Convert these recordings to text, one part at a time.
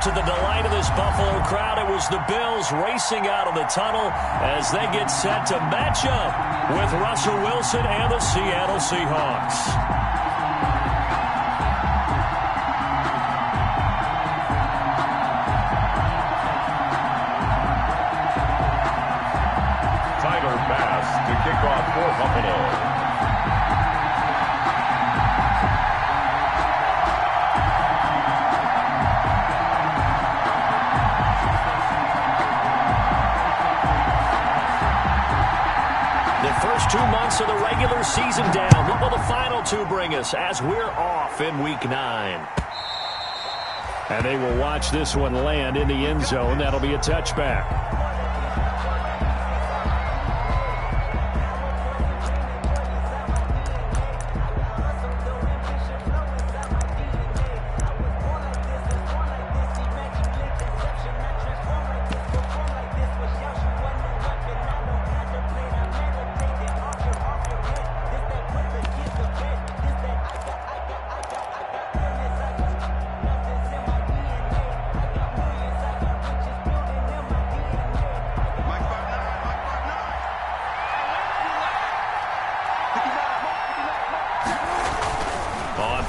To the delight of this Buffalo crowd, it was the Bills racing out of the tunnel as they get set to match up with Russell Wilson and the Seattle Seahawks. To kick off for Buffalo. The first 2 months of the regular season down. What will the final 2 bring us as we're off in Week 9? And they will watch this one land in the end zone. That'll be a touchback.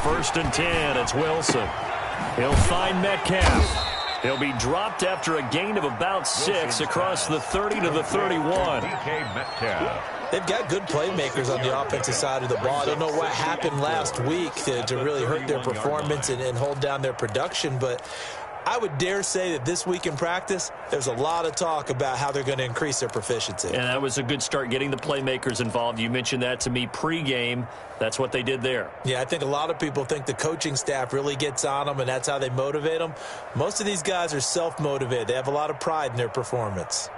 First and 10, it's Wilson. He'll find Metcalf. He'll be dropped after a gain of about 6 across the 30 to the 31. They've got good playmakers on the offensive side of the ball. I don't know what happened last week to really hurt their performance and hold down their production, but I would dare say that this week in practice, there's a lot of talk about how they're going to increase their proficiency. And that was a good start, getting the playmakers involved. You mentioned that to me pregame. That's what they did there. Yeah, I think a lot of people think the coaching staff really gets on them, and that's how they motivate them. Most of these guys are self-motivated. They have a lot of pride in their performance.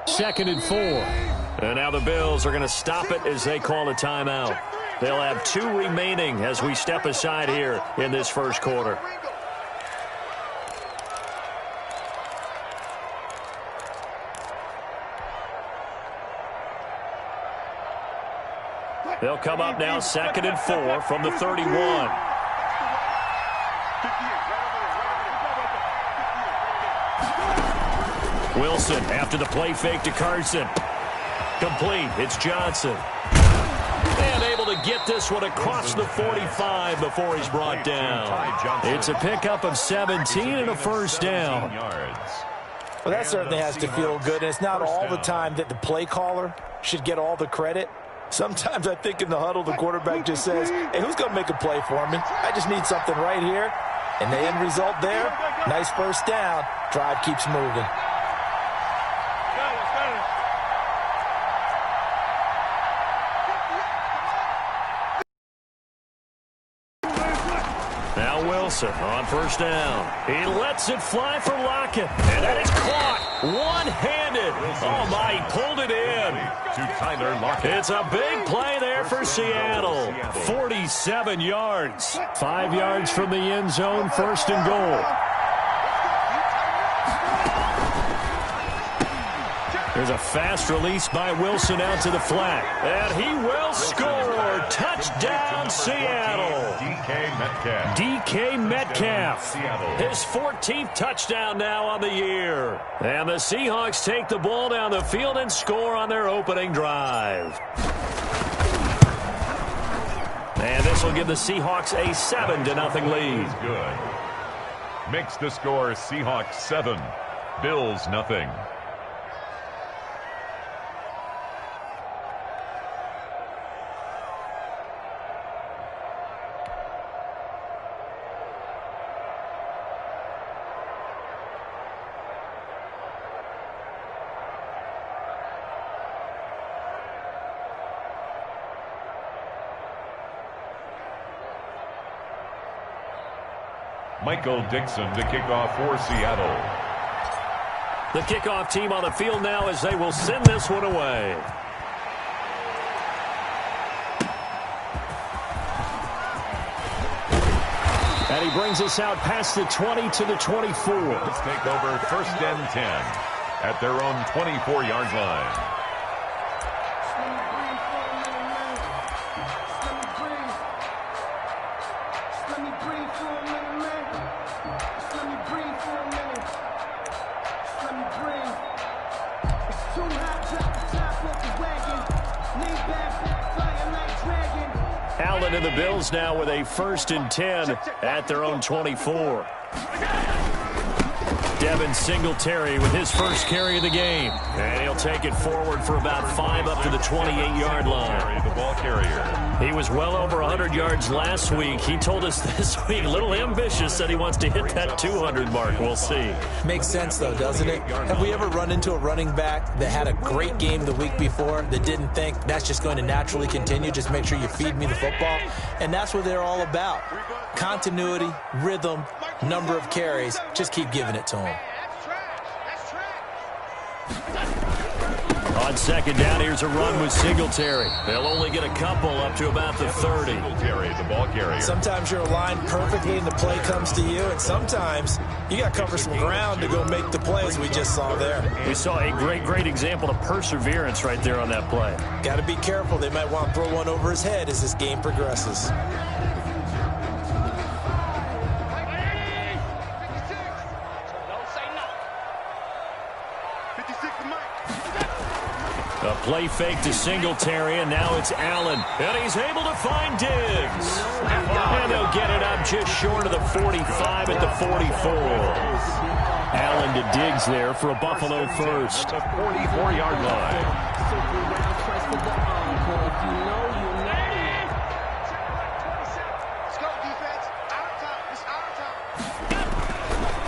Second and 4. And now the Bills are going to stop it as they call a timeout. They'll have 2 remaining as we step aside here in this first quarter. They'll come up now, second and 4 from the 31. Wilson after the play fake to Carson. Complete. It's Johnson. And able to get this one across the 45 before he's brought down. It's a pickup of 17 and a first down. Well, that certainly has to feel good. And it's not all the time that the play caller should get all the credit. Sometimes I think in the huddle, the quarterback just says, hey, who's going to make a play for me? I just need something right here. And the end result there, nice first down. Drive keeps moving. On first down. He lets it fly for Lockett. And that is caught one-handed. Oh, my, he pulled it in. To Tyler Lockett. It's a big play there for Seattle. 47 yards. 5 yards from the end zone, first and goal. There's a fast release by Wilson out to the flat. And he will score. Touchdown, Seattle. DK Metcalf. His 14th touchdown now on the year. And the Seahawks take the ball down the field and score on their opening drive. And this will give the Seahawks a 7-0 lead. Good. Makes the score Seahawks 7, Bills 0. Michael Dixon to kick off for Seattle. The kickoff team on the field now as they will send this one away. And he brings us out past the 20 to the 24. Let's take over first and 10 at their own 24-yard line. Allen and the Bills now with a 1st and 10 at their own 24. Devin Singletary with his first carry of the game. And he'll take it forward for about 5 up to the 28-yard line. The ball carrier. He was well over 100 yards last week. He told us this week, a little ambitious, said he wants to hit that 200 mark. We'll see. Makes sense, though, doesn't it? Have we ever run into a running back that had a great game the week before that didn't think that's just going to naturally continue? Just make sure you feed me the football. And that's what they're all about. Continuity, rhythm, number of carries. Just keep giving it to them. On 2nd down, here's a run with Singletary. They'll only get a couple up to about the 30. Singletary, the ball carrier. Sometimes you're aligned perfectly and the play comes to you, and sometimes you got to cover some ground to go make the plays we just saw there. We saw a great example of perseverance right there on that play. Got to be careful. They might want to throw one over his head as this game progresses. A play fake to Singletary, and now it's Allen. And he's able to find Diggs. And they'll get it up just short of the 45 at the 44. Allen to Diggs there for a Buffalo first. The 44-yard line.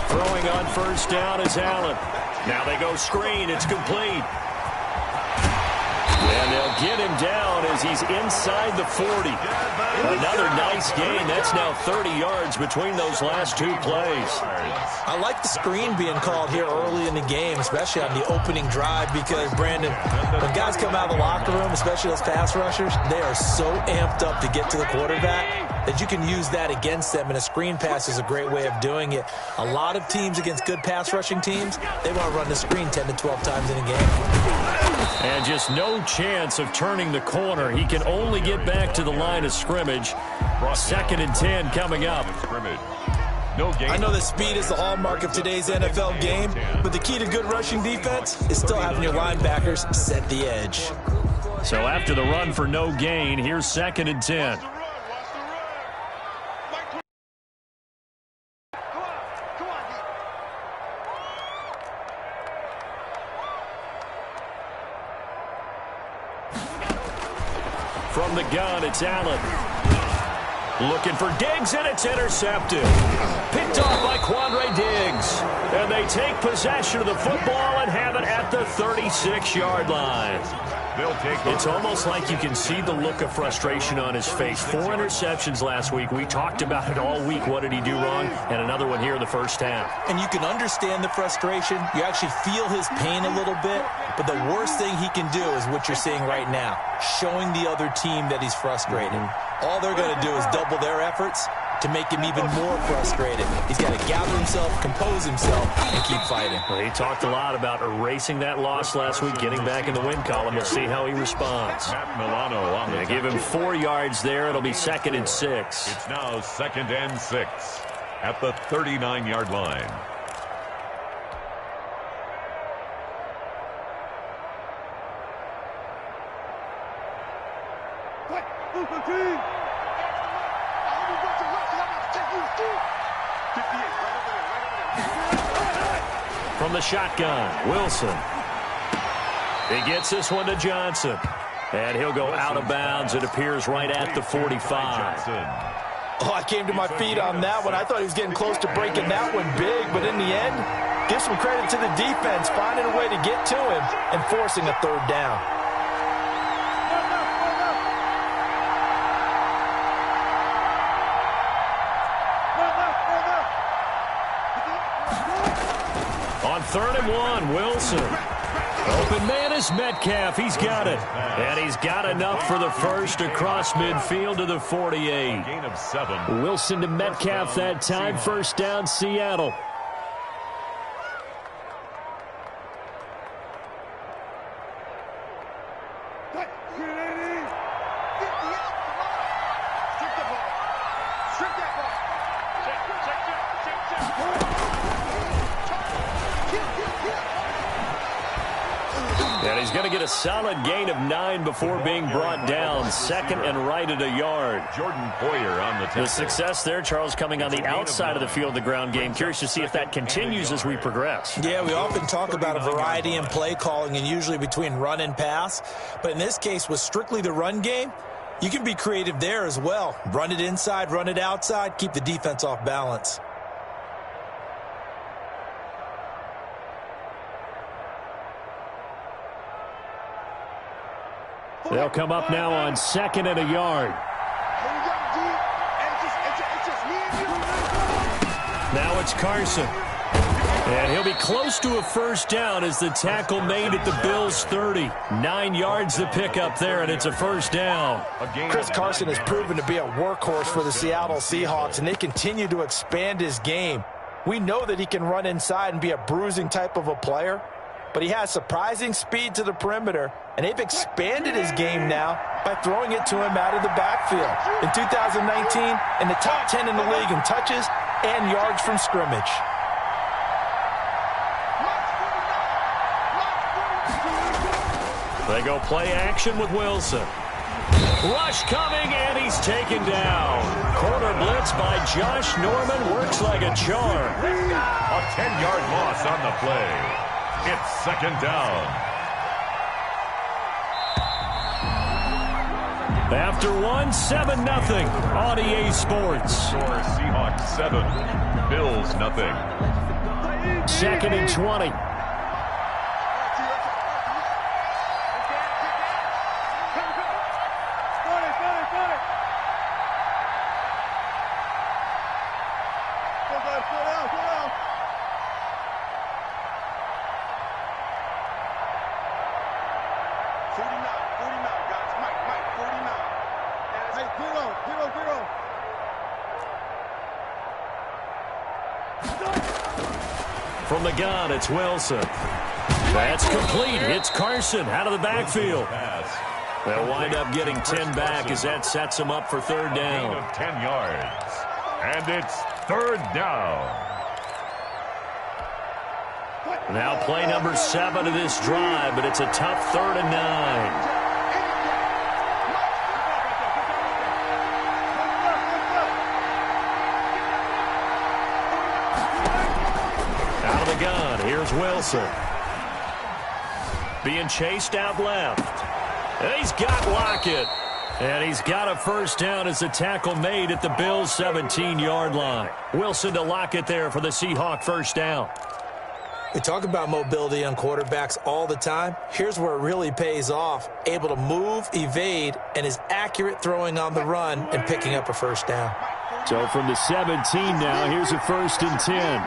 Throwing on 1st down is Allen. Now they go screen. It's complete. And they'll get him down as he's inside the 40. Another nice gain. That's now 30 yards between those last 2 plays. I like the screen being called here early in the game, especially on the opening drive, because, Brandon, when guys come out of the locker room, especially those pass rushers, they are so amped up to get to the quarterback that you can use that against them, and a screen pass is a great way of doing it. A lot of teams against good pass rushing teams, they want to run the screen 10 to 12 times in a game. And just no chance of turning the corner. He can only get back to the line of scrimmage. 2nd and 10 coming up. I know that speed is the hallmark of today's NFL game, but the key to good rushing defense is still having your linebackers set the edge. So after the run for no gain, here's 2nd and 10. From the gun, it's Allen. Looking for Diggs, and it's intercepted. Picked off by Quandre Diggs. And they take possession of the football and have it at the 36-yard line. It's almost like you can see the look of frustration on his face. 4 interceptions last week. We talked about it all week. What did he do wrong? And another one here in the first half. And you can understand the frustration. You actually feel his pain a little bit. But the worst thing he can do is what you're seeing right now, showing the other team that he's frustrated. All they're going to do is double their efforts to make him even more frustrated. He's got to gather himself, compose himself, and keep fighting. Well, he talked a lot about erasing that loss last week, getting back in the win column. We'll see how he responds. They give him 4 yards there. It'll be 2nd and 6. It's now 2nd and 6 at the 39-yard line. From the shotgun, Wilson. He gets this one to Johnson. And he'll go out of bounds. It appears right at the 45. Oh, I came to my feet on that one. I thought he was getting close to breaking that one big. But in the end, give some credit to the defense, finding a way to get to him and forcing a 3rd down. On 3rd and 1, Wilson. Open man is Metcalf. He's got it. And he's got enough for the first across midfield to the 48. Gain of 7. Wilson to Metcalf that time. 1st down, Seattle. And he's going to get a solid gain of 9 before being brought down. Second and right at a yard. Jordan Poyer on the tackle. The success there, Charles, coming on the outside of the field, the ground game. Curious to see if that continues as we progress. Yeah, we often talk about a variety in play calling and usually between run and pass. But in this case, with strictly the run game, you can be creative there as well. Run it inside, run it outside, keep the defense off balance. They'll come up now on second and a yard. Now it's Carson. And he'll be close to a first down as the tackle made at the Bills' 30. 9 yards to pick up there, and it's a first down. Chris Carson has proven to be a workhorse for the Seattle Seahawks, and they continue to expand his game. We know that he can run inside and be a bruising type of a player, but he has surprising speed to the perimeter, and they've expanded his game now by throwing it to him out of the backfield. In 2019, in the top 10 in the league in touches and yards from scrimmage. They go play action with Wilson. Rush coming, and he's taken down. Corner blitz by Josh Norman works like a charm. A 10-yard loss on the play. It's second down. After 1, 7-0 on EA Sports. Score Seahawks 7, Bills nothing. Second and 20. From the gun, it's Wilson. That's complete. It's Carson out of the backfield. They'll wind up getting 10 back as that sets them up for third down. Of 10 yards. And it's third down. Now play number 7 of this drive, but it's a tough 3rd and 9. Here's Wilson. Being chased out left. And he's got Lockett. And he's got a first down as the tackle made at the Bills' 17-yard line. Wilson to Lockett there for the Seahawk first down. We talk about mobility on quarterbacks all the time. Here's where it really pays off. Able to move, evade, and is accurate throwing on the run and picking up a first down. So from the 17 now, here's a 1st and 10.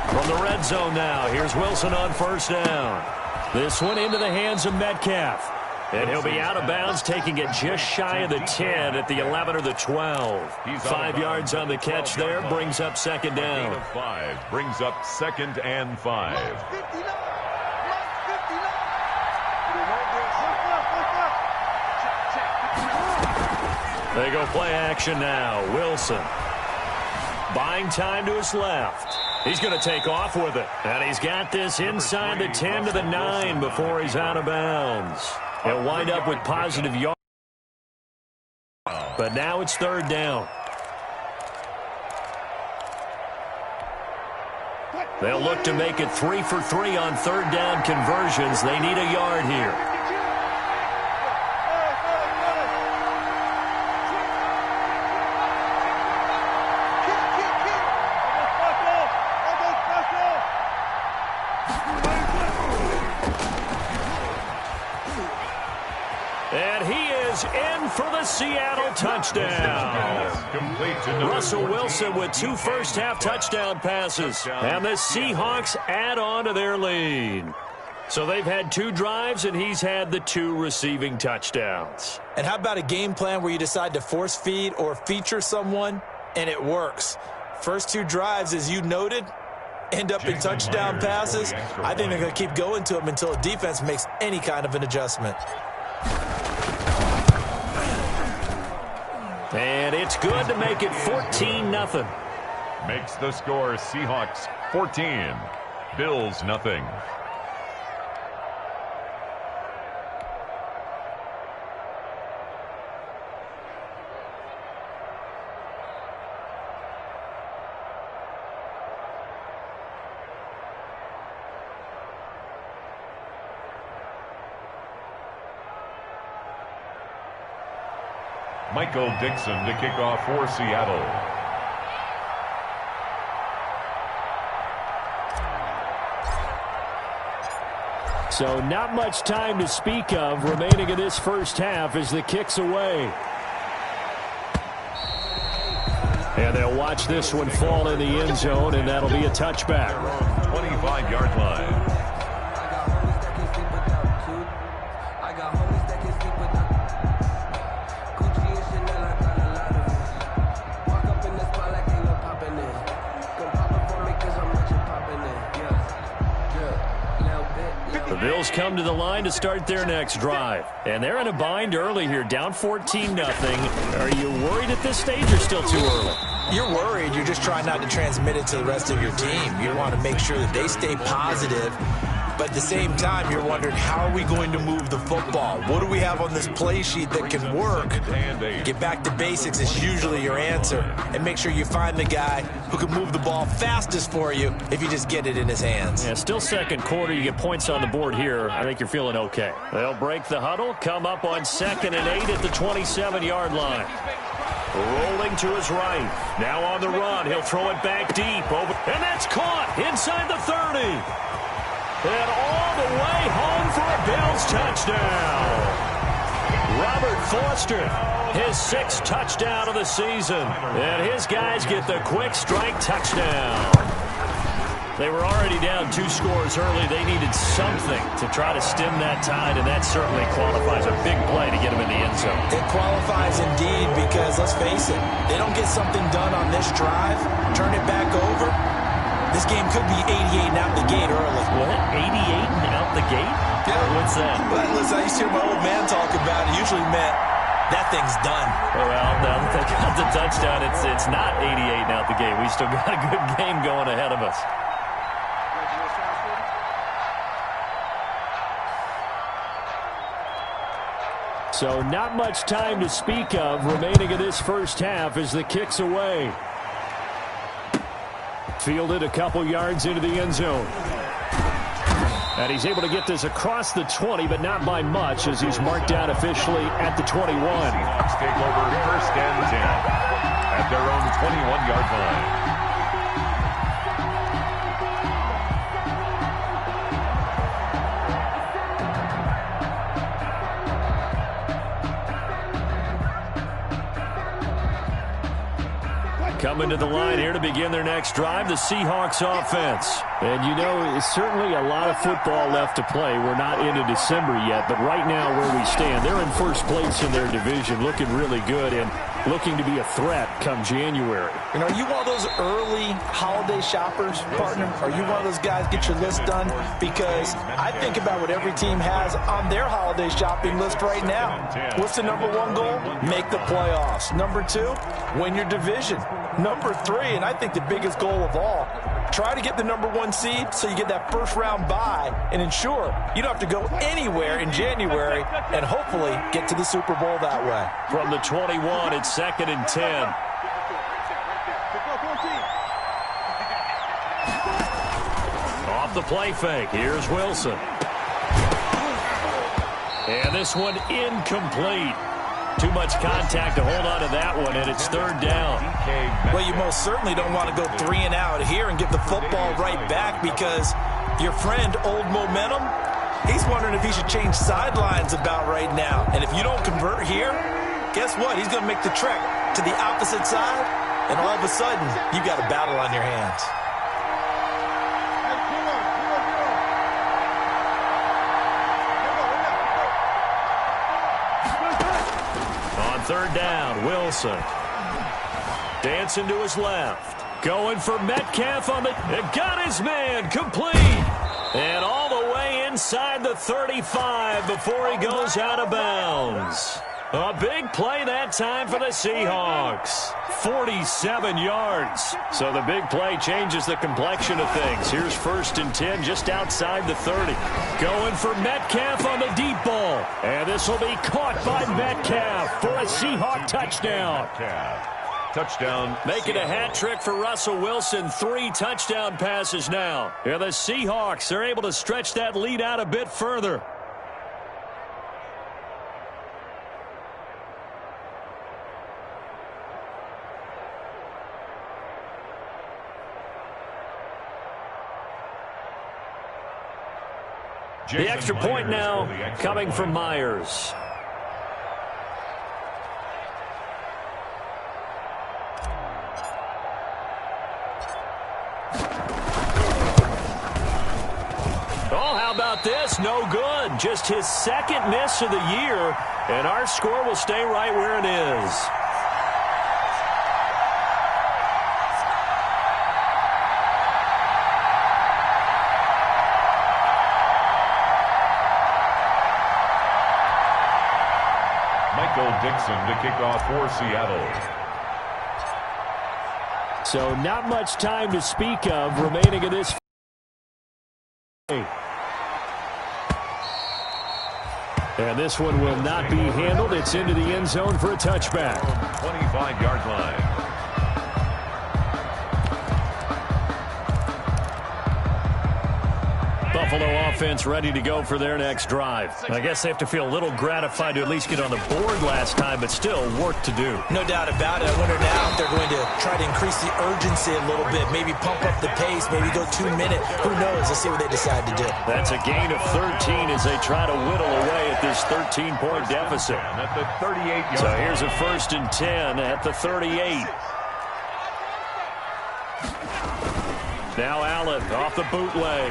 From the red zone now, here's Wilson on first down. This one into the hands of Metcalf. And he'll be out of bounds, taking it just shy of the 10 at the 11 or the 12. 5 yards on the catch there, brings up second down. 5 brings up 2nd and 5. They go play action now. Wilson buying time to his left. He's going to take off with it. And he's got this inside the 10 to the 9 before he's out of bounds. He'll wind up with positive yards. But now it's third down. They'll look to make it 3 for 3 on third down conversions. They need a yard here. And he is in for the Seattle touchdown. Russell Wilson with 2 first-half touchdown passes. And the Seahawks add on to their lead. So they've had 2 drives, and he's had the 2 receiving touchdowns. And how about a game plan where you decide to force feed or feature someone, and it works? First 2 drives, as you noted, end up in touchdown passes. I think they're going to keep going to them until the defense makes any kind of an adjustment. And it's good to make it 14-0. Makes the score Seahawks 14, Bills nothing. Michael Dixon to kick off for Seattle. So not much time to speak of remaining in this first half as the kick's away. And they'll watch this one fall in the end zone, and that'll be a touchback. 25-yard line. The Bills come to the line to start their next drive. And they're in a bind early here, down 14-0. Are you worried at this stage or still too early? You're worried. You're just trying not to transmit it to the rest of your team. You want to make sure that they stay positive. But at the same time, you're wondering, how are we going to move the football? What do we have on this play sheet that can work? Get back to basics is usually your answer. And make sure you find the guy who can move the ball fastest for you if you just get it in his hands. Yeah, still second quarter. You get points on the board here. I think you're feeling okay. They'll break the huddle, come up on 2nd and 8 at the 27-yard line. Rolling to his right. Now on the run. He'll throw it back deep. And that's caught inside the 30. And all the way home for a Bills touchdown. Robert Foster, his 6th touchdown of the season. And his guys get the quick strike touchdown. They were already down 2 scores early. They needed something to try to stem that tide, and that certainly qualifies a big play to get them in the end zone. It qualifies indeed because, let's face it, they don't get something done on this drive, turn it back over. This game could be 88 and out the gate early. What? 88 and out the gate? Yeah. What's that? Well, listen, I used to hear my old man talk about it. Usually meant that thing's done. Well, now that they got the touchdown, it's not 88 and out the gate. We still got a good game going ahead of us. So not much time to speak of remaining in this first half as the kick's away. Fielded a couple yards into the end zone. And he's able to get this across the 20, but not by much as he's marked down officially at the 21. Seahawks take over 1st and 10 at their own 21-yard line. Coming to the line here to begin their next drive, the Seahawks offense. And you know, it's certainly a lot of football left to play. We're not into December yet, but right now where we stand, they're in first place in their division, looking really good and looking to be a threat come January. You know, are you one of those early holiday shoppers, partner? Are you one of those guys get your list done? Because I think about what every team has on their holiday shopping list right now. What's the number 1 goal? Make the playoffs. Number 2, win your division. Number 3, and I think the biggest goal of all, try to get the number 1 seed so you get that first round bye and ensure you don't have to go anywhere in January and hopefully get to the Super Bowl that way. From the 21, it's 2nd and 10. Off the play fake, here's Wilson. And this one incomplete. Too much contact to hold on to that one, and it's 3rd down. Well, you most certainly don't want to go 3 and out here and get the football right back because your friend, Old Momentum, he's wondering if he should change sidelines about right now. And if you don't convert here, guess what? He's going to make the trek to the opposite side, and all of a sudden, you've got a battle on your hands. On 3rd down, Wilson. Dancing to his left. Going for Metcalf on the... Got his man, complete. And all the way inside the 35 before he goes out of bounds. A big play that time for the Seahawks. 47 yards. So the big play changes the complexion of things. Here's 1st and 10 just outside the 30. Going for Metcalf on the deep ball. And this will be caught by Metcalf for a Seahawk touchdown. Touchdown. Making a hat trick for Russell Wilson. 3 touchdown passes now. And the Seahawks are able to stretch that lead out a bit further. The extra point now coming from Myers. Oh, how about this? No good. Just his 2nd miss of the year, and our score will stay right where it is. Dixon to kick off for Seattle. So not much time to speak of remaining in this. And this one will not be handled. It's into the end zone for a touchback. 25-yard line. Buffalo offense ready to go for their next drive. I guess they have to feel a little gratified to at least get on the board last time, but still work to do. No doubt about it. I wonder now if they're going to try to increase the urgency a little bit, maybe pump up the pace, maybe go 2 minute. Who knows? Let's see what they decide to do. That's a gain of 13 as they try to whittle away at this 13-point deficit. At the 38-yard So here's a 1st and 10 at the 38. Now Allen off the bootleg.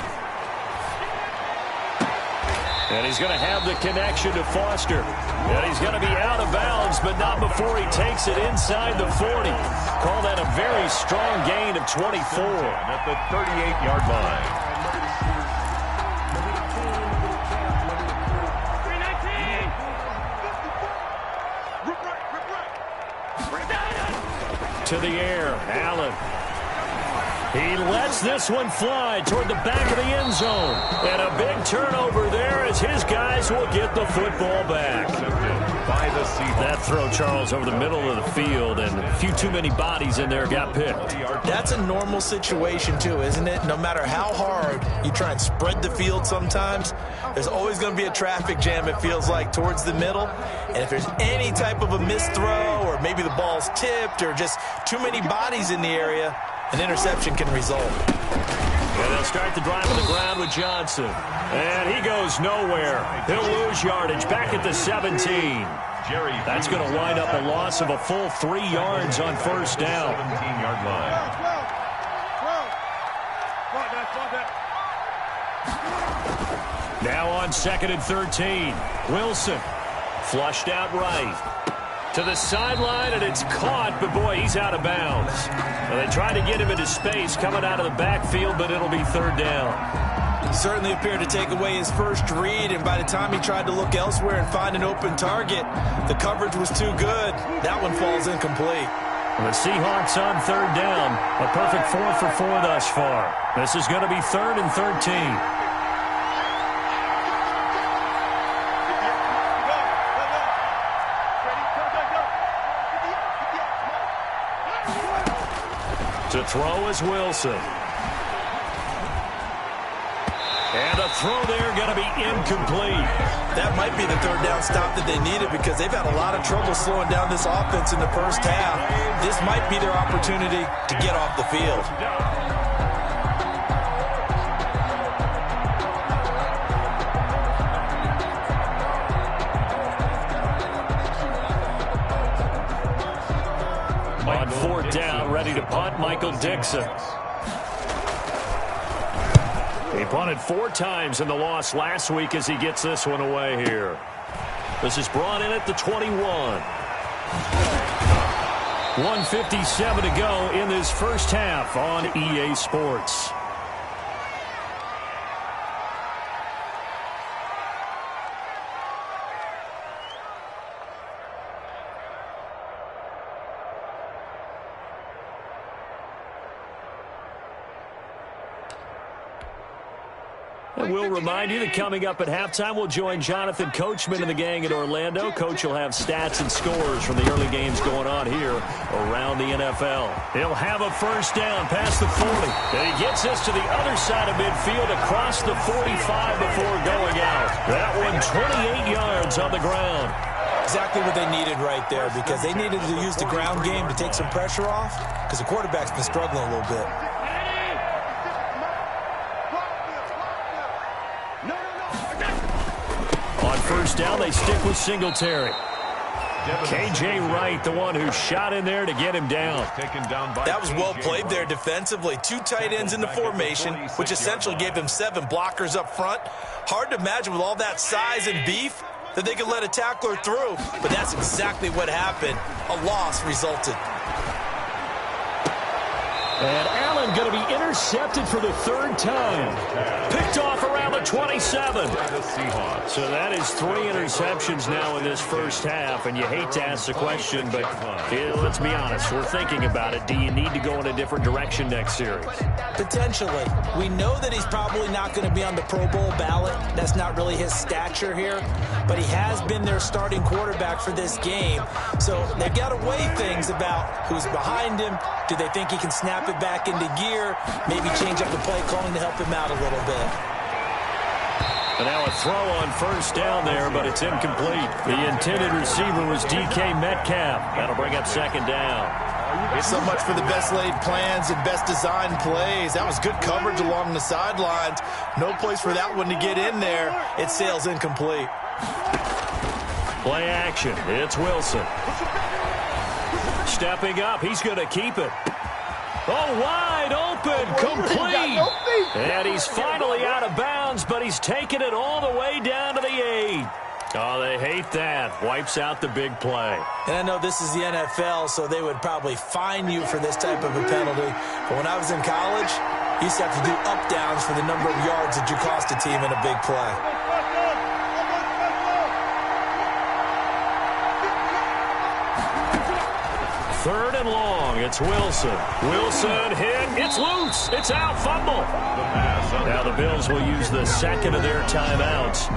And he's going to have the connection to Foster. And he's going to be out of bounds, but not before he takes it inside the 40. Call that a very strong gain of 24. At the 38-yard line. To the air, Allen. He lets this one fly toward the back of the end zone. And a big turnover there as his guys will get the football back. That throw, Charles, over the middle of the field, and a few too many bodies in there got picked. That's a normal situation, too, isn't it? No matter how hard you try and spread the field sometimes, there's always going to be a traffic jam, it feels like, towards the middle. And if there's any type of a missed throw, or maybe the ball's tipped, or just too many bodies in the area, an interception can result. And they'll start the drive on the ground with Johnson. And he goes nowhere. He'll lose yardage back at the 17. That's going to wind up a loss of a full 3 yards on 1st down. 17-yard line. Now on 2nd and 13. Wilson flushed out right. To the sideline, and it's caught, but boy, he's out of bounds. Well, they tried to get him into space coming out of the backfield, but it'll be 3rd down. He certainly appeared to take away his first read, and by the time he tried to look elsewhere and find an open target, the coverage was too good. That one falls incomplete. The Seahawks on 3rd down. A perfect 4 for 4 thus far. This is going to be 3rd and 13. To throw is Wilson. And a throw there going to be incomplete. That might be the 3rd down stop that they needed because they've had a lot of trouble slowing down this offense in the first half. This might be their opportunity to get off the field. On 4th down, ready to punt, Michael Dixon. He punted 4 times in the loss last week as he gets this one away here. This is brought in at the 21. 1:57 to go in this first half on EA Sports. And we'll remind you that coming up at halftime, we'll join Jonathan Coachman and the gang at Orlando. Coach will have stats and scores from the early games going on here around the NFL. He'll have a first down past the 40. And he gets us to the other side of midfield across the 45 before going out. That one 28 yards on the ground. Exactly what they needed right there, because they needed to use the ground game to take some pressure off, because the quarterback's been struggling a little bit. On first down, they stick with Singletary. K.J. Wright, the one who shot in there to get him down. That was well played there defensively. 2 tight ends in the formation, which essentially gave them 7 blockers up front. Hard to imagine with all that size and beef that they could let a tackler through, but that's exactly what happened. A loss resulted. And Allen going to be intercepted for the 3rd time. Picked off around the 27. So that is 3 interceptions now in this first half. And you hate to ask the question, but let's be honest. We're thinking about it. Do you need to go in a different direction next series? Potentially. We know that he's probably not going to be on the Pro Bowl ballot. That's not really his stature here. But he has been their starting quarterback for this game. So they've got to weigh things about who's behind him. Do they think he can snap it back into gear? Maybe change up the play calling to help him out a little bit. And now a throw on first down there, but it's incomplete. The intended receiver was DK Metcalf. That'll bring up 2nd down. So much for the best laid plans and best designed plays. That was good coverage along the sidelines. No place for that one to get in there. It sails incomplete. Play action. It's Wilson. Stepping up. He's going to keep it. Oh, wide open. Complete. And he's finally out of bounds, but he's taking it all the way down to the 8. Oh, they hate that. Wipes out the big play. And I know this is the NFL, so they would probably fine you for this type of a penalty. But when I was in college, you used to have to do up-downs for the number of yards that you cost a team in a big play. Third and long. It's Wilson. Wilson hit. It's loose. It's out. Fumble. Now the Bills will use the 2nd of their timeouts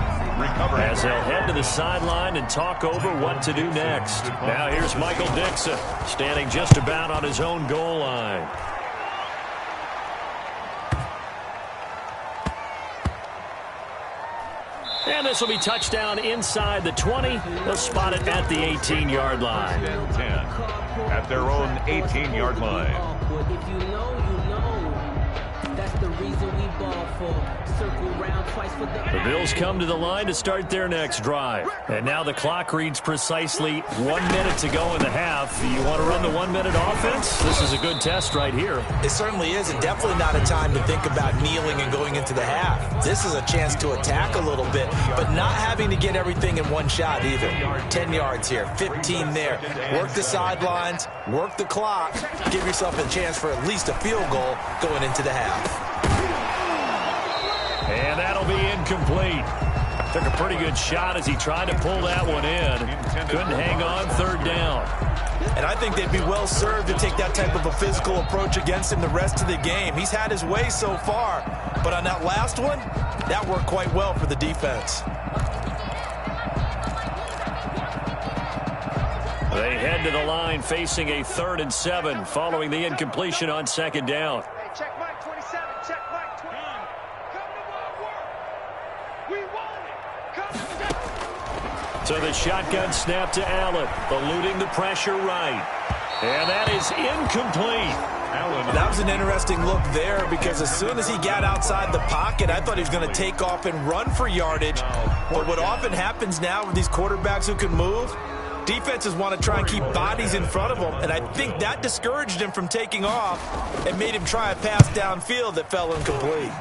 as they'll head to the sideline and talk over what to do next. Now here's Michael Dixon standing just about on his own goal line. And this will be touchdown inside the 20. They'll spot it at the 18-yard line. 10 at their own 18-yard line. If you know, you know. That's the reason we ball for. Circle round twice for the Bills come to the line to start their next drive. And now the clock reads precisely 1 minute to go in the half. You want to run the 1-minute offense? This is a good test right here. It certainly is, and definitely not a time to think about kneeling and going into the half. This is a chance to attack a little bit, but not having to get everything in one shot either. 10 yards here, 15 there. Work the sidelines, work the clock, give yourself a chance for at least a field goal going into the half. And that'll be incomplete. Took a pretty good shot as he tried to pull that one in. Couldn't hang on. 3rd down. And I think they'd be well served to take that type of a physical approach against him the rest of the game. He's had his way so far, but on that last one, that worked quite well for the defense. They head to the line facing a 3rd and 7 following the incompletion on 2nd down. Check Mike 27, check Mike 20. Come to my work. We want it. Come to So the shotgun snap to Allen, eluding the pressure right. And that is incomplete. That was an interesting look there, because as soon as he got outside the pocket, I thought he was going to take off and run for yardage. But what often happens now with these quarterbacks who can move, defenses want to try and keep bodies in front of them, and I think that discouraged him from taking off and made him try a pass downfield that fell incomplete.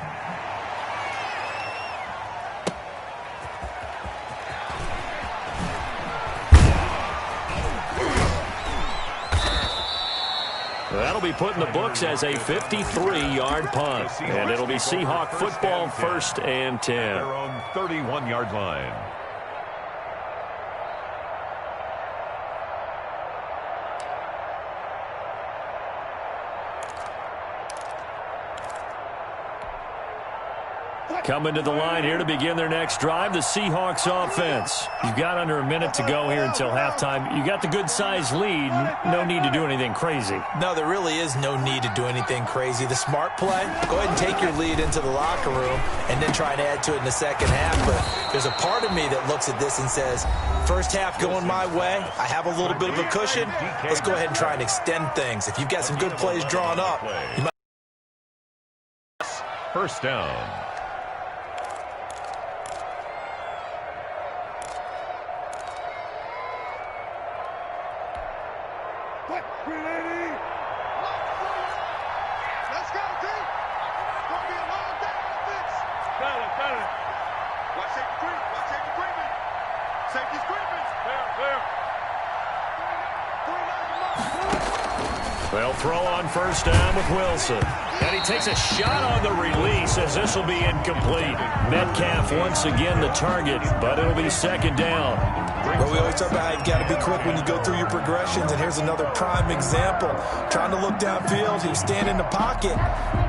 That'll be put in the books as a 53-yard punt, and it'll be Seahawk football 1st and 10. Their own 31-yard line. Coming to the line here to begin their next drive, the Seahawks offense. You've got under a minute to go here until halftime. You got the good-sized lead. No need to do anything crazy. No, there really is no need to do anything crazy. The smart play, go ahead and take your lead into the locker room and then try to add to it in the second half. But there's a part of me that looks at this and says, first half going my way, I have a little bit of a cushion. Let's go ahead and try and extend things. If you've got some good plays drawn up, you might. First down. Let's go, team. Gonna be a long day on this. Battle. Watch safety creep. Watch safety creeping. Safety's creeping. Clear. They'll throw on first down with Wilson. And he takes a shot on the release as this will be incomplete. Metcalf once again the target, but it'll be second down. Well, we always talk about how you've got to be quick when you go through your progressions, and here's another prime example. Trying to look downfield, he was standing in the pocket,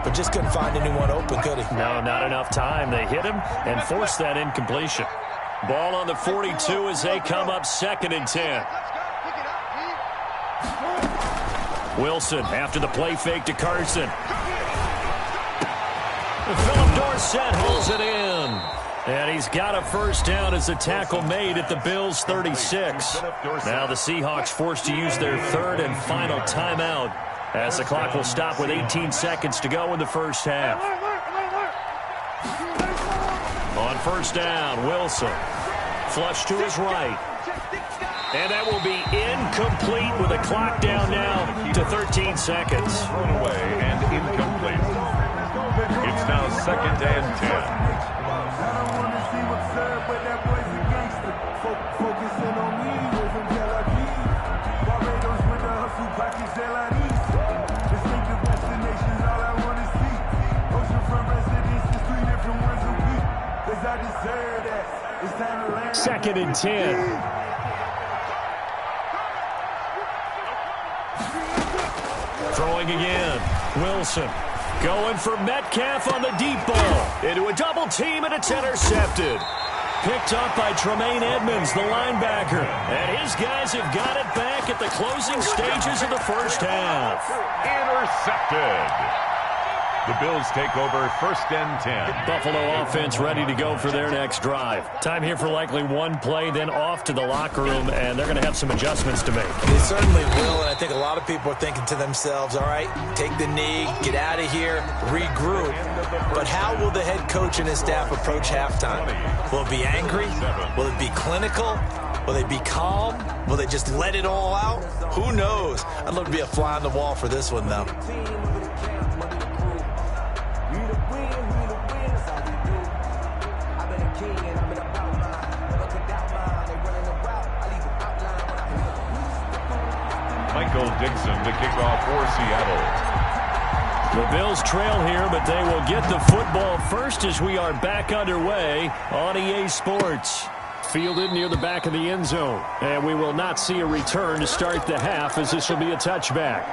but just couldn't find anyone open, could he? No, not enough time. They hit him and forced that incompletion. Ball on the 42 as they come up 2nd and 10. Wilson after the play fake to Carson. Philip Dorsett holds it in. And he's got a first down as the tackle made at the Bills' 36. Now the Seahawks forced to use their third and final timeout as the clock will stop with 18 seconds to go in the first half. On first down, Wilson. Flush to his right. And that will be incomplete with the clock down now to 13 seconds. Thrown away and incomplete. It's now 2nd and 10. Second and 10. Throwing again. Wilson going for Metcalf on the deep ball. Into a double team, and it's intercepted. Picked up by Tremaine Edmonds, the linebacker. And his guys have got it back at the closing stages of the first half. Intercepted. The Bills take over 1st and 10. Buffalo offense ready to go for their next drive. Time here for likely one play, then off to the locker room, and they're going to have some adjustments to make. They certainly will, and I think a lot of people are thinking to themselves, all right, take the knee, get out of here, regroup. But how will the head coach and his staff approach halftime? Will it be angry? Will it be clinical? Will they be calm? Will they just let it all out? Who knows? I'd love to be a fly on the wall for this one, though. Dixon to kick off for Seattle. The Bills trail here, but they will get the football first as we are back underway on EA Sports. Fielded near the back of the end zone, and we will not see a return to start the half as this will be a touchback.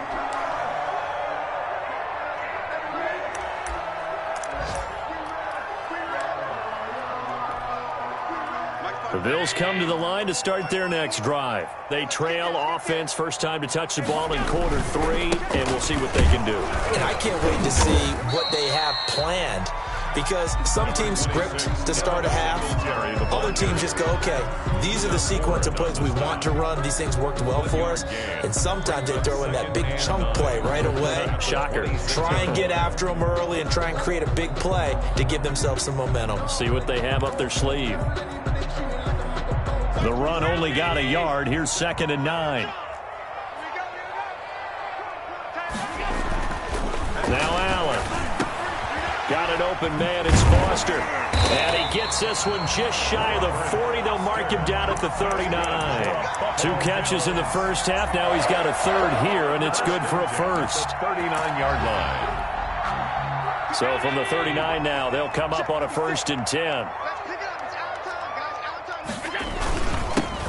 The Bills come to the line to start their next drive. They trail offense, first time to touch the ball in quarter 3, and we'll see what they can do. And I can't wait to see what they have planned, because some teams script to start a half. Other teams just go, okay, these are the sequence of plays we want to run. These things worked well for us. And sometimes they throw in that big chunk play right away. Shocker. Try and get after them early and try and create a big play to give themselves some momentum. See what they have up their sleeve. The run only got a yard. Here's 2nd and 9. Now Allen. Got an open man. It's Foster. And he gets this one just shy of the 40. They'll mark him down at the 39. 2 catches in the first half. Now he's got a third here, and it's good for a first. 39-yard line. So from the 39 now, they'll come up on a 1st and 10.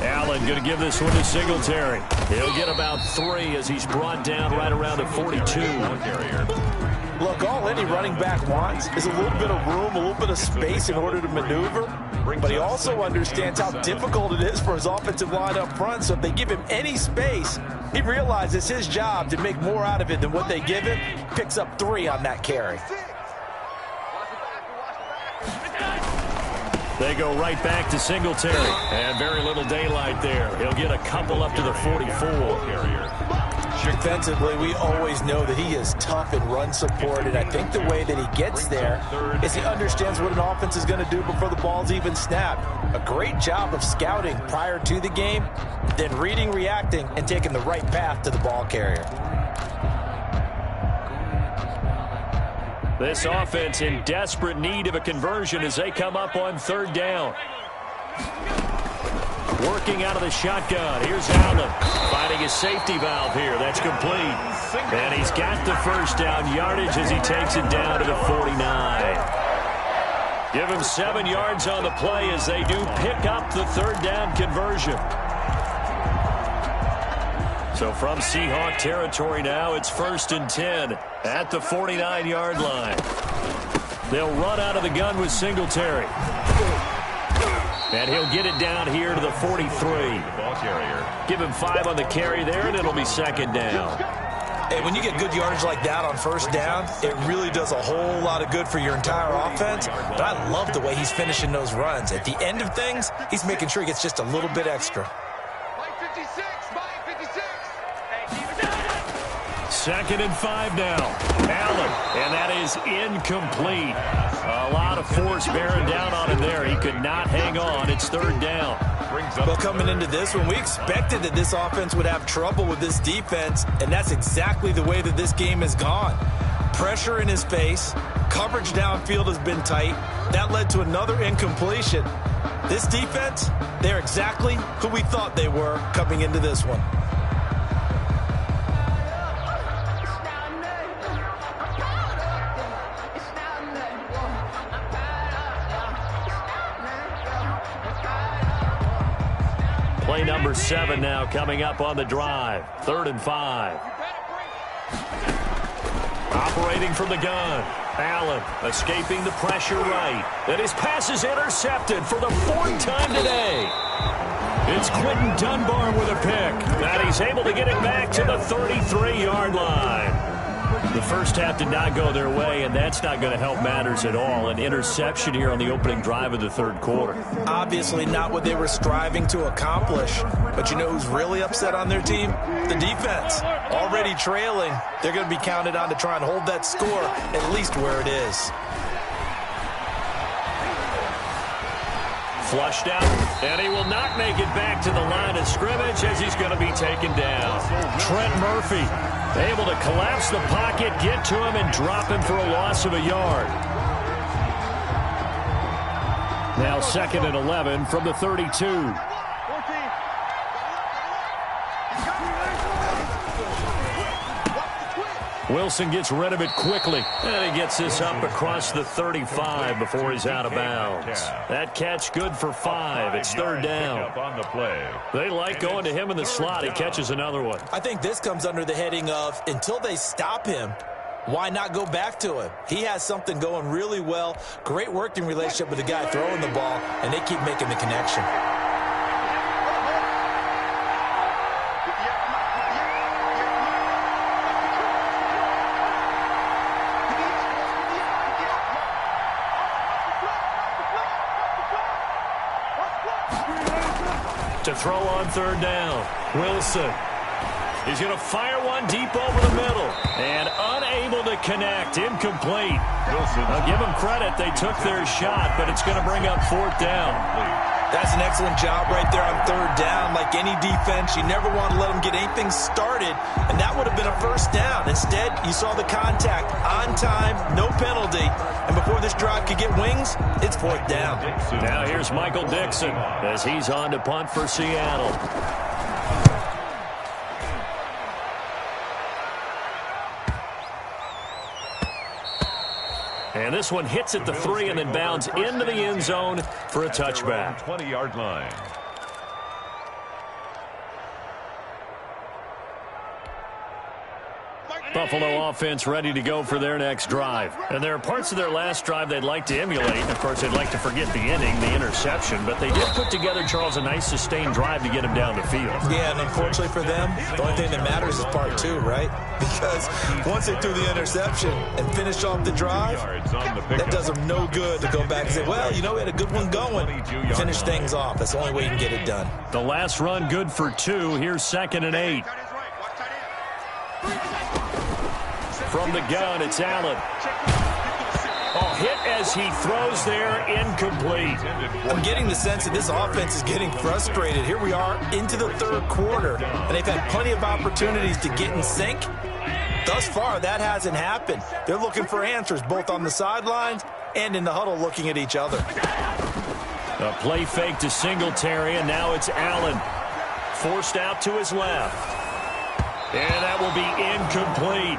Allen going to give this one to Singletary. He'll get about 3 as he's brought down right around the 42. Look, all any running back wants is a little bit of room, a little bit of space in order to maneuver. But he also understands how difficult it is for his offensive line up front. So if they give him any space, he realizes his job to make more out of it than what they give him. Picks up 3 on that carry. They go right back to Singletary. And very little daylight there. He'll get a couple up to the 44. Defensively, we always know that he is tough in run support, and I think the way that he gets there is he understands what an offense is going to do before the ball's even snapped. A great job of scouting prior to the game, then reading, reacting, and taking the right path to the ball carrier. This offense in desperate need of a conversion as they come up on 3rd down. Working out of the shotgun. Here's Allen finding his safety valve here. That's complete. And he's got the first down yardage as he takes it down to the 49. Give him 7 yards on the play as they do pick up the 3rd down conversion. So from Seahawk territory now, it's 1st and 10 at the 49-yard line. They'll run out of the gun with Singletary. And he'll get it down here to the 43. Give him 5 on the carry there, and it'll be 2nd down. And when you get good yardage like that on 1st down, it really does a whole lot of good for your entire offense. But I love the way he's finishing those runs. At the end of things, he's making sure he gets just a little bit extra. 2nd and 5 now. Allen, and that is incomplete. A lot of force bearing down on him there. He could not hang on. It's 3rd down. Well, coming into this one, we expected that this offense would have trouble with this defense, and that's exactly the way that this game has gone. Pressure in his face. Coverage downfield has been tight. That led to another incompletion. This defense, they're exactly who we thought they were coming into this one. Play number 7 now coming up on the drive. 3rd and 5. Operating from the gun. Allen escaping the pressure right. And his pass is intercepted for the 4th time today. It's Quentin Dunbar with a pick. And he's able to get it back to the 33-yard line. The first half did not go their way, and that's not going to help matters at all. An interception here on the opening drive of the 3rd quarter. Obviously not what they were striving to accomplish. But you know who's really upset on their team? The defense. Already trailing. They're going to be counted on to try and hold that score at least where it is. Flushed out, and he will not make it back to the line of scrimmage as he's going to be taken down. Trent Murphy able to collapse the pocket, get to him, and drop him for a loss of a yard. Now 2nd and 11 from the 32. Wilson gets rid of it quickly. And he gets this up across the 35 before he's out of bounds. That catch good for 5. It's 3rd down. They like going to him in the slot. He catches another one. I think this comes under the heading of until they stop him, why not go back to him? He has something going really well. Great working relationship with the guy throwing the ball, and they keep making the connection. To throw on 3rd down. Wilson. He's going to fire one deep over the middle. And unable to connect. Incomplete. I'll give them credit. They took their shot, but it's going to bring up 4th down. That's an excellent job right there on 3rd down. Like any defense, you never want to let them get anything started, and that would have been a 1st down. Instead, you saw the contact on time, no penalty, and before this drive could get wings, it's 4th down. Now here's Michael Dixon as he's on to punt for Seattle. And this one hits at the 3 and then bounds into the end zone for a touchback. 20-yard line. Buffalo offense ready to go for their next drive. And there are parts of their last drive they'd like to emulate. Of course, they'd like to forget the inning, the interception, but they did put together, Charles, a nice sustained drive to get him down the field. Yeah, and unfortunately for them, the only thing that matters is part two, right? Because once they threw the interception and finished off the drive, that does them no good to go back and say, well, you know, we had a good one going. Finish things off. That's the only way you can get it done. The last run good for 2. Here's 2nd and 8. From the gun, it's Allen. Oh, hit as he throws there, incomplete. I'm getting the sense that this offense is getting frustrated. Here we are into the third quarter, and they've had plenty of opportunities to get in sync. Thus far, that hasn't happened. They're looking for answers both on the sidelines and in the huddle looking at each other. A play fake to Singletary, and now it's Allen. Forced out to his left. And that will be incomplete.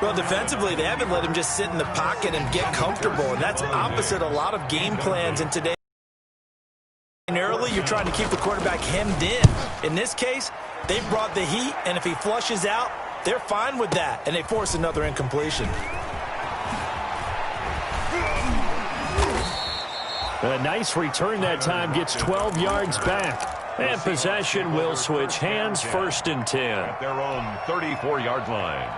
Well, defensively, they haven't let him just sit in the pocket and get comfortable, and that's opposite a lot of game plans in today. Early, you're trying to keep the quarterback hemmed in. In this case, they brought the heat, and if he flushes out, they're fine with that, and they force another incompletion. A nice return that time, gets 12 yards back. And possession will switch hands, 1st and 10. At their own 34-yard line.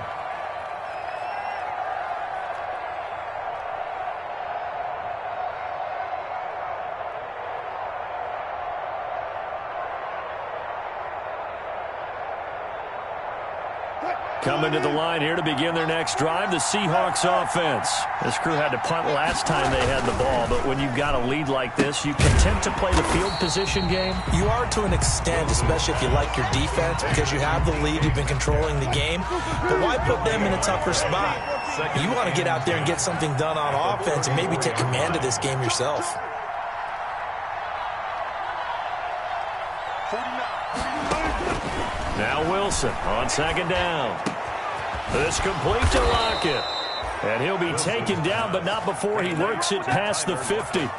Coming to the line here to begin their next drive, the Seahawks offense. This crew had to punt last time they had the ball, but when you've got a lead like this, you content to play the field position game? You are to an extent, especially if you like your defense, because you have the lead, you've been controlling the game. But why put them in a tougher spot? You want to get out there and get something done on offense and maybe take command of this game yourself. Now Wilson on 2nd down. This complete to Lockett. And he'll be taken down, but not before he works it past the 50.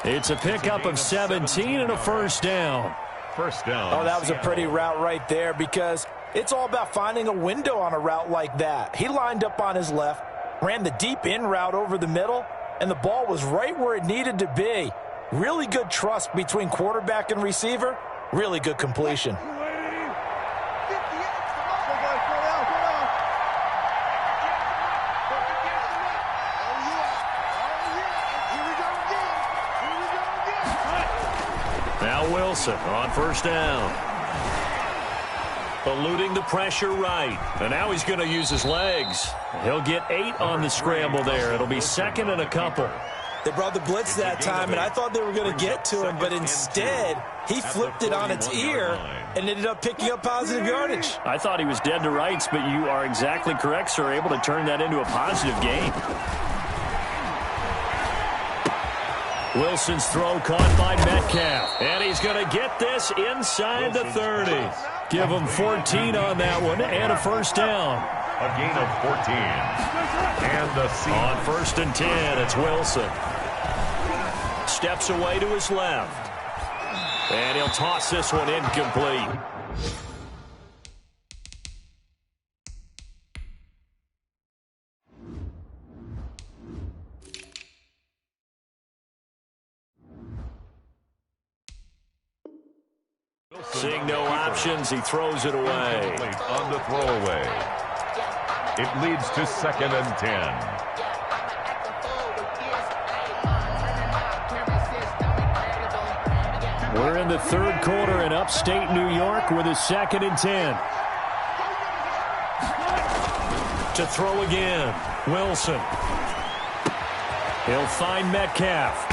It's a pickup of 17 and a 1st down. First down. Oh, that was a pretty route right there, because it's all about finding a window on a route like that. He lined up on his left, ran the deep in route over the middle, and the ball was right where it needed to be. Really good trust between quarterback and receiver. Really good completion. Now Wilson on 1st down. Eluding the pressure right. And now he's going to use his legs. He'll get 8 on the scramble there. It'll be 2nd and a couple. They brought the blitz that time, and I thought they were going to get to him, but instead he flipped it on its ear and ended up picking up positive yardage. I thought he was dead to rights, but you are exactly correct, sir. Able to turn that into a positive gain. Wilson's throw caught by Metcalf. And he's going to get this inside the 30. Give him 14 on that one and a 1st down. A gain of 14. And the on 1st and 10, it's Wilson. Steps away to his left. And he'll toss this one incomplete. Seeing no options, he throws it away. On the throwaway. It leads to 2nd and 10. We're in the third quarter in upstate New York with a 2nd and 10. To throw again, Wilson. He'll find Metcalf.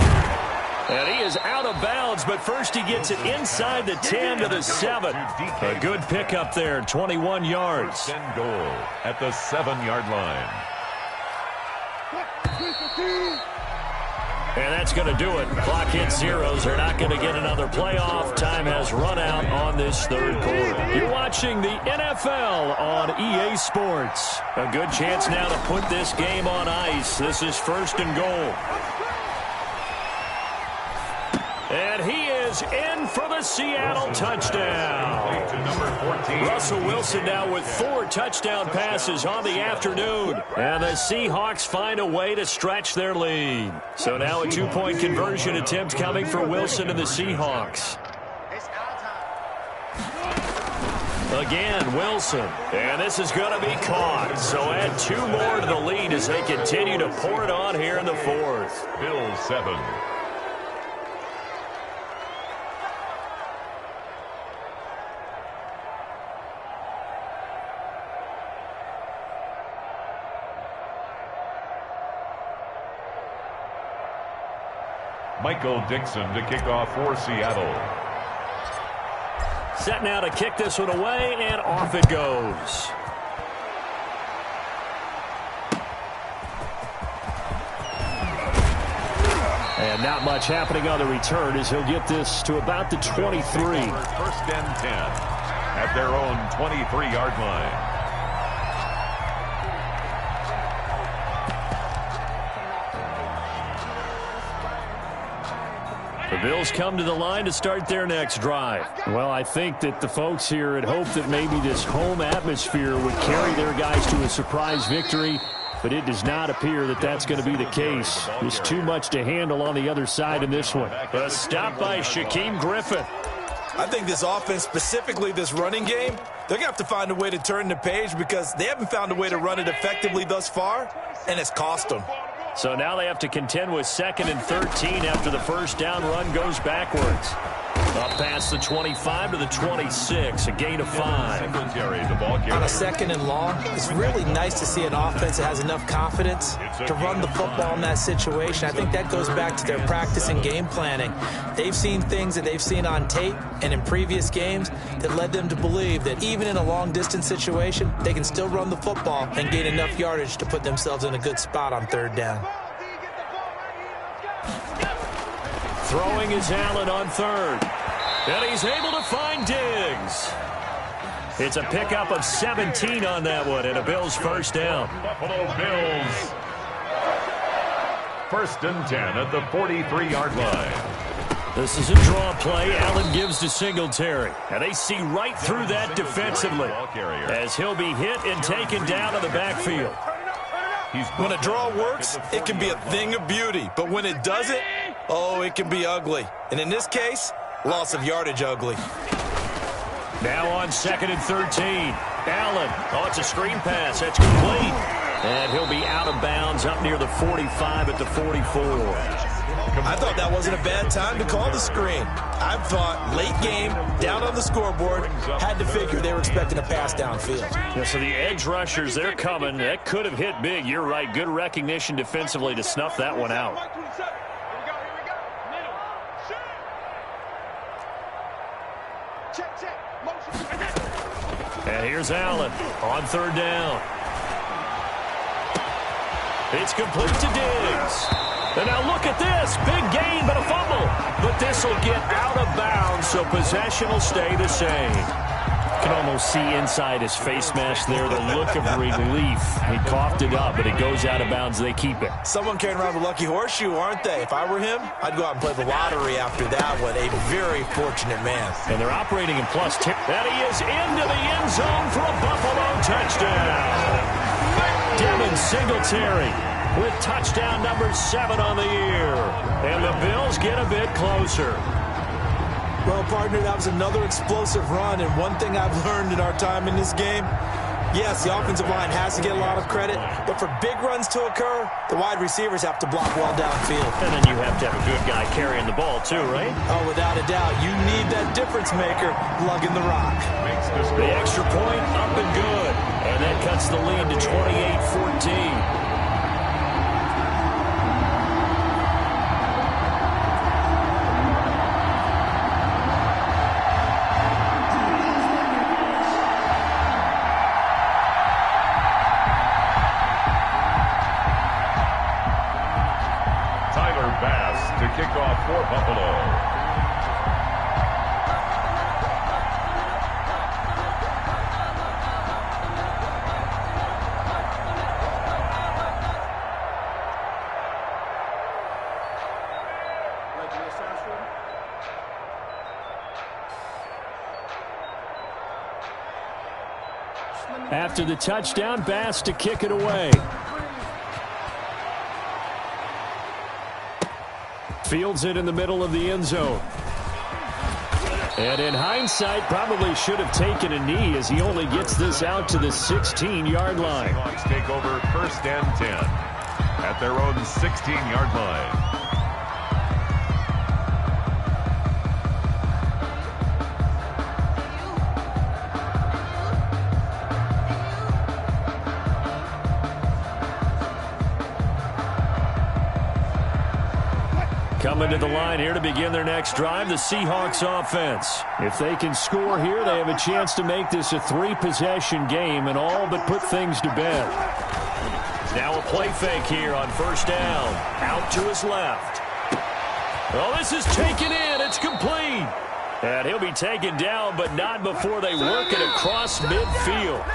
And he is out of bounds, but first he gets it inside the 10 to the 7. A good pickup there, 21 yards. 1st and goal at the 7-yard line. And that's going to do it. Clock hits zeros. They're not going to get another playoff. Time has run out on this third quarter. You're watching the NFL on EA Sports. A good chance now to put this game on ice. This is 1st and goal. And he is is in for the Seattle touchdown. To number 14. Russell Wilson now with 4 touchdown passes on the afternoon. And the Seahawks find a way to stretch their lead. So now a 2-point conversion attempt coming for Wilson and the Seahawks. Again, Wilson. And this is going to be caught. So add 2 more to the lead as they continue to pour it on here in the 4th. Bills 7. Michael Dixon to kick off for Seattle. Set now to kick this one away, and off it goes. And not much happening on the return as he'll get this to about the 23. First and 10 at their own 23-yard line. The Bills come to the line to start their next drive. Well, I think that the folks here had hoped that maybe this home atmosphere would carry their guys to a surprise victory, but it does not appear that that's going to be the case. There's too much to handle on the other side in this one. A stop by Shaquem Griffin. I think this offense, specifically this running game, they're going to have to find a way to turn the page because they haven't found a way to run it effectively thus far, and it's cost them. So now they have to contend with 2nd and 13 after the first down run goes backwards. Up past the 25 to the 26, a gain of 5. On a 2nd and long, it's really nice to see an offense that has enough confidence to run the football in that situation. I think that goes back to their practice and game planning. They've seen things that they've seen on tape and in previous games that led them to believe that even in a long-distance situation, they can still run the football and gain enough yardage to put themselves in a good spot on 3rd down. Throwing is Allen on 3rd. And he's able to find Diggs. It's a pickup of 17 on that one and a Bills first down. Buffalo Bills. 1st and 10 at the 43-yard line. This is a draw play. Allen gives to Singletary. And they see right through that defensively as he'll be hit and taken down to the backfield. When a draw works, it can be a thing of beauty. But when it doesn't, oh, it can be ugly. And in this case, loss of yardage ugly. Now on 2nd and 13. Allen. Oh, it's a screen pass. That's complete. And he'll be out of bounds up near the 45 at the 44. I thought that wasn't a bad time to call the screen. I thought late game, down on the scoreboard, had to figure they were expecting a pass downfield. Yeah, so the edge rushers, they're coming. That could have hit big. You're right. Good recognition defensively to snuff that one out. And here's Allen on 3rd down. It's complete to Diggs. And now look at this. Big gain, but a fumble. But this will get out of bounds, so possession will stay the same. You can almost see inside his face mask there the look of relief. He coughed it up, but it goes out of bounds. They keep it. Someone carrying around a lucky horseshoe, aren't they? If I were him, I'd go out and play the lottery after that one. A very fortunate man. And they're operating in plus 10. And he is into the end zone for a Buffalo touchdown. Devin Singletary with touchdown number 7 on the year. And the Bills get a bit closer. Well, partner, that was another explosive run, and one thing I've learned in our time in this game, yes, the offensive line has to get a lot of credit, but for big runs to occur, the wide receivers have to block well downfield. And then you have to have a good guy carrying the ball too, right? Oh, without a doubt. You need that difference maker lugging the rock. The extra point up and good, and that cuts the lead to 28-14. Kick off for Buffalo. After the touchdown, Bass to kick it away. Fields it in the middle of the end zone. And in hindsight, probably should have taken a knee as he only gets this out to the 16-yard line. Seahawks take over 1st and 10 at their own 16-yard line. Coming to the line here to begin their next drive, the Seahawks offense. If they can score here, they have a chance to make this a 3-possession game and all but put things to bed. Now a play fake here on 1st down. Out to his left. Oh, this is taken in. It's complete. And he'll be taken down, but not before they work it across midfield.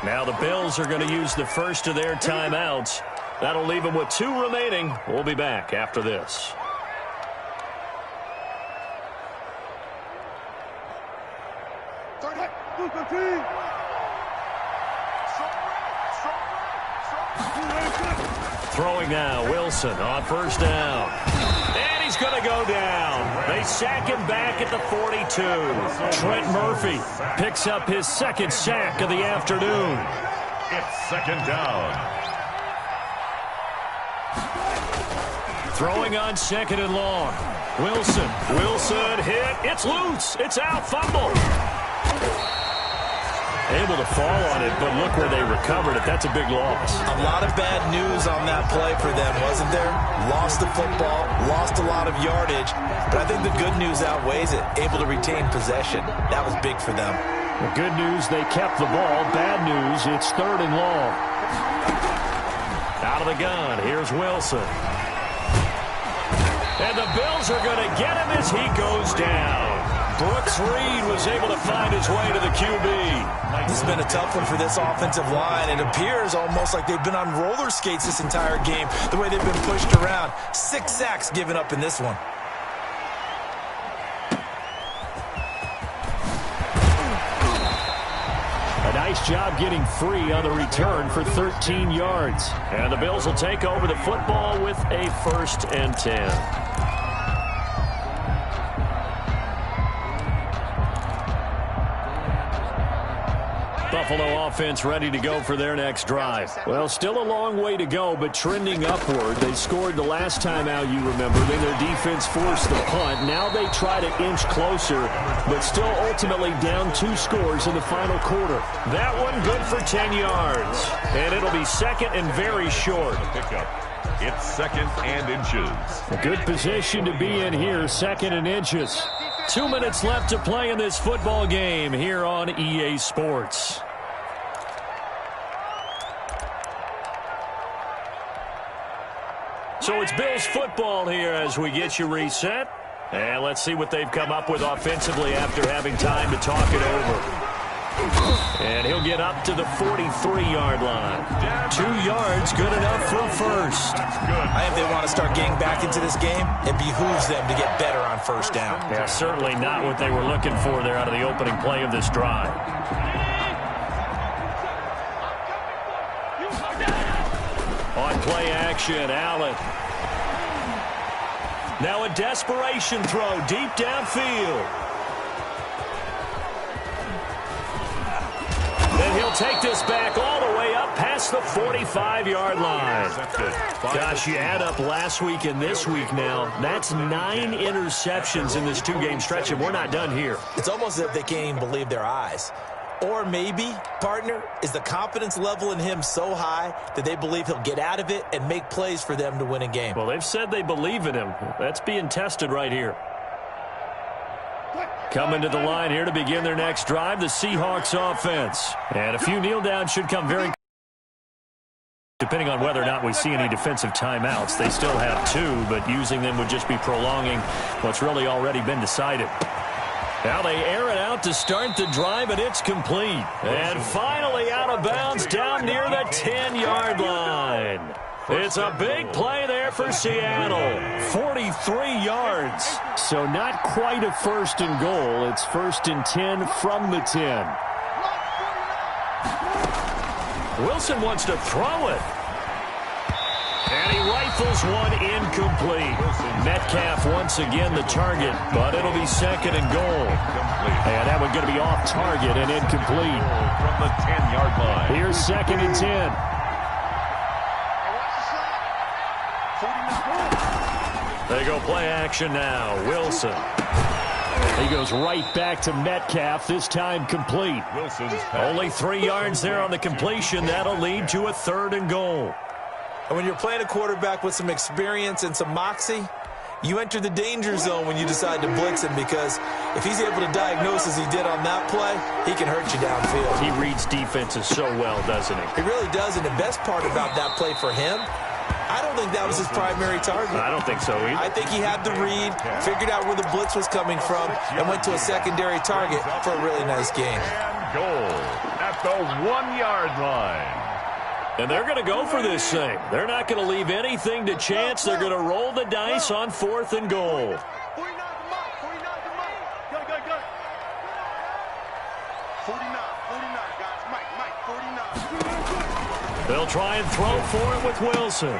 Now the Bills are going to use the first of their timeouts. That'll leave them with 2 remaining. We'll be back after this. Throwing now, Wilson on 1st down. And he's going to go down. They sack him back at the 42. Trent Murphy picks up his 2nd sack of the afternoon. It's 2nd down. Throwing on 2nd and long. Wilson hit. It's loose. It's out. Fumble. Able to fall on it, but look where they recovered it. That's a big loss. A lot of bad news on that play for them, wasn't there? Lost the football, lost a lot of yardage, but I think the good news outweighs it. Able to retain possession. That was big for them. The good news, they kept the ball. Bad news, it's 3rd and long. Out of the gun, here's Wilson. And the Bills are going to get him as he goes down. Brooks Reed was able to find his way to the QB. This has been a tough one for this offensive line. It appears almost like they've been on roller skates this entire game, the way they've been pushed around. 6 sacks given up in this one. A nice job getting free on the return for 13 yards. And the Bills will take over the football with a 1st and 10. Buffalo offense ready to go for their next drive. Well, still a long way to go, but trending upward. They scored the last time out, you remember. Then their defense forced the punt. Now they try to inch closer, but still ultimately down 2 scores in the final quarter. That one good for 10 yards. And it'll be 2nd and very short. It's 2nd and inches. A good position to be in here, 2nd and inches. 2 minutes left to play in this football game here on EA Sports. So it's Bills football here as we get you reset. And let's see what they've come up with offensively after having time to talk it over. And he'll get up to the 43-yard line. 2 yards, good enough for a first. I think they want to start getting back into this game. It behooves them to get better on 1st down. Yeah, certainly not what they were looking for there out of the opening play of this drive. On play action, Allen. Now a desperation throw deep downfield. Then he'll take this back all the way up past the 45-yard line. Gosh, you add up last week and this week now. That's 9 interceptions in this 2-game stretch, and we're not done here. It's almost as if they can't even believe their eyes. Or maybe, partner, is the confidence level in him so high that they believe he'll get out of it and make plays for them to win a game. Well, they've said they believe in him. That's being tested right here. Coming to the line here to begin their next drive, the Seahawks offense. And a few kneel downs should come very depending on whether or not we see any defensive timeouts. They still have 2, but using them would just be prolonging what's really already been decided. Now they air it out to start the drive, and it's complete. And finally out of bounds down near the 10-yard line. It's a big play there for Seattle. 43 yards. So not quite a 1st and goal. It's 1st and 10 from the 10. Wilson wants to throw it. And he rifles one incomplete. Metcalf once again the target, but it'll be 2nd and goal. And that one going to be off target and incomplete. From the 10-yard line. Here's 2nd and 10. They go play action now. Wilson. He goes right back to Metcalf, this time complete. Only 3 yards there on the completion. That'll lead to a 3rd and goal. And when you're playing a quarterback with some experience and some moxie, you enter the danger zone when you decide to blitz him, because if he's able to diagnose as he did on that play, he can hurt you downfield. He reads defenses so well, doesn't he? He really does, and the best part about that play for him, I don't think that was his primary target. I don't think so either. I think he had the read, figured out where the blitz was coming from, and went to a secondary target for a really nice game. And goal at the 1-yard line. And they're going to go for this thing. They're not going to leave anything to chance. They're going to roll the dice on 4th and goal. 49 guys. Mike, 49. They'll try and throw for it with Wilson.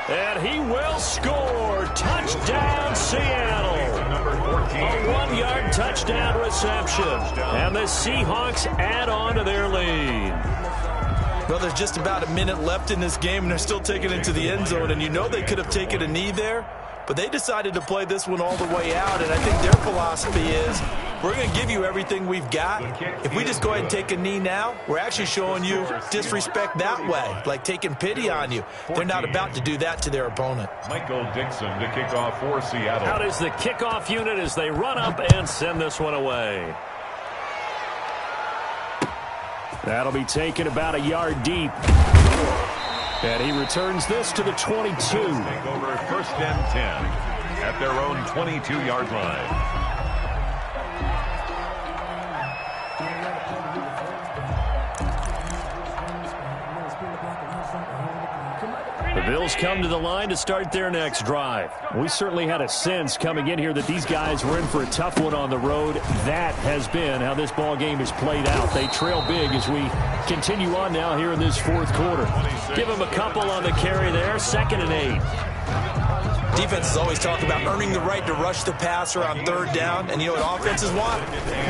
And he will score. Touchdown, Seattle. Number 14. A 1-yard touchdown reception. And the Seahawks add on to their lead. Well, there's just about a minute left in this game, and they're still taking it to the end zone. And you know they could have taken a knee there, but they decided to play this one all the way out. And I think their philosophy is, we're going to give you everything we've got. If we just go ahead and take a knee now, we're actually showing you disrespect that way, like taking pity on you. They're not about to do that to their opponent. Michael Dixon to kick off for Seattle. Out is the kickoff unit as they run up and send this one away. That'll be taken about a yard deep. And he returns this to the 22. Take over 1st and 10 at their own 22-yard line. The Bills come to the line to start their next drive. We certainly had a sense coming in here that these guys were in for a tough one on the road. That has been how this ball game has played out. They trail big as we continue on now here in this 4th quarter. Give them a couple on the carry there. 2nd and 8. Defenses always talk about earning the right to rush the passer on 3rd down. And you know what offenses want?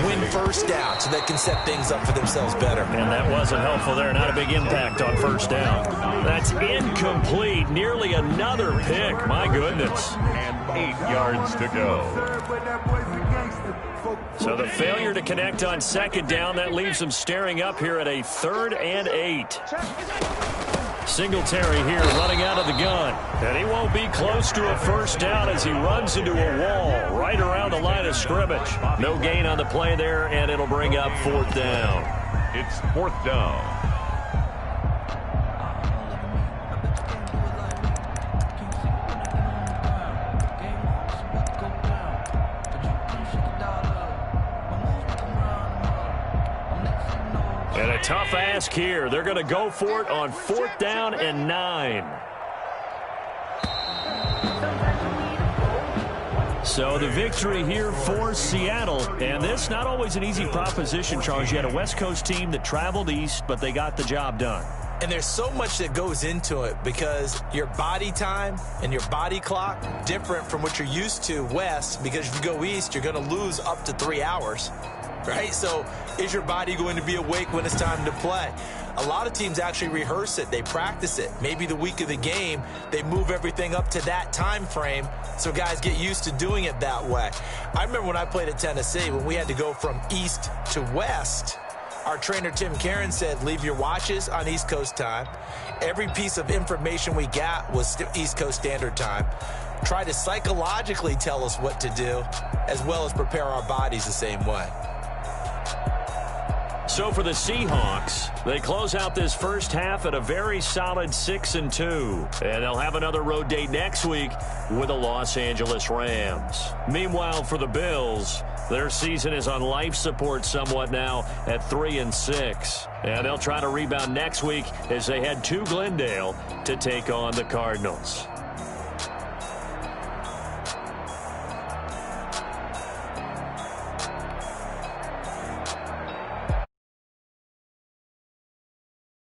Win 1st down so they can set things up for themselves better. And that wasn't helpful there. Not a big impact on 1st down. That's incomplete. Nearly another pick. My goodness. And 8 yards to go. So the failure to connect on 2nd down, that leaves them staring up here at a 3rd and 8. Singletary here running out of the gun. And he won't be close to a 1st down as he runs into a wall right around the line of scrimmage. No gain on the play there, and it'll bring up 4th down. It's 4th down. And a tough ask here. They're going to go for it on 4th down and 9. So the victory here for Seattle. And this not always an easy proposition, Charles. You had a West Coast team that traveled east, but they got the job done. And there's so much that goes into it because your body time and your body clock different from what you're used to west, because if you go east, you're going to lose up to 3 hours. Right? So is your body going to be awake when it's time to play? A lot of teams actually rehearse it. They practice it. Maybe the week of the game, they move everything up to that time frame so guys get used to doing it that way. I remember when I played at Tennessee, when we had to go from east to west, our trainer, Tim Karen, said, leave your watches on East Coast time. Every piece of information we got was East Coast Standard Time. Try to psychologically tell us what to do, as well as prepare our bodies the same way. So for the Seahawks, they close out this first half at a very solid 6-2. And they'll have another road date next week with the Los Angeles Rams. Meanwhile, for the Bills, their season is on life support somewhat now at 3-6. And they'll try to rebound next week as they head to Glendale to take on the Cardinals.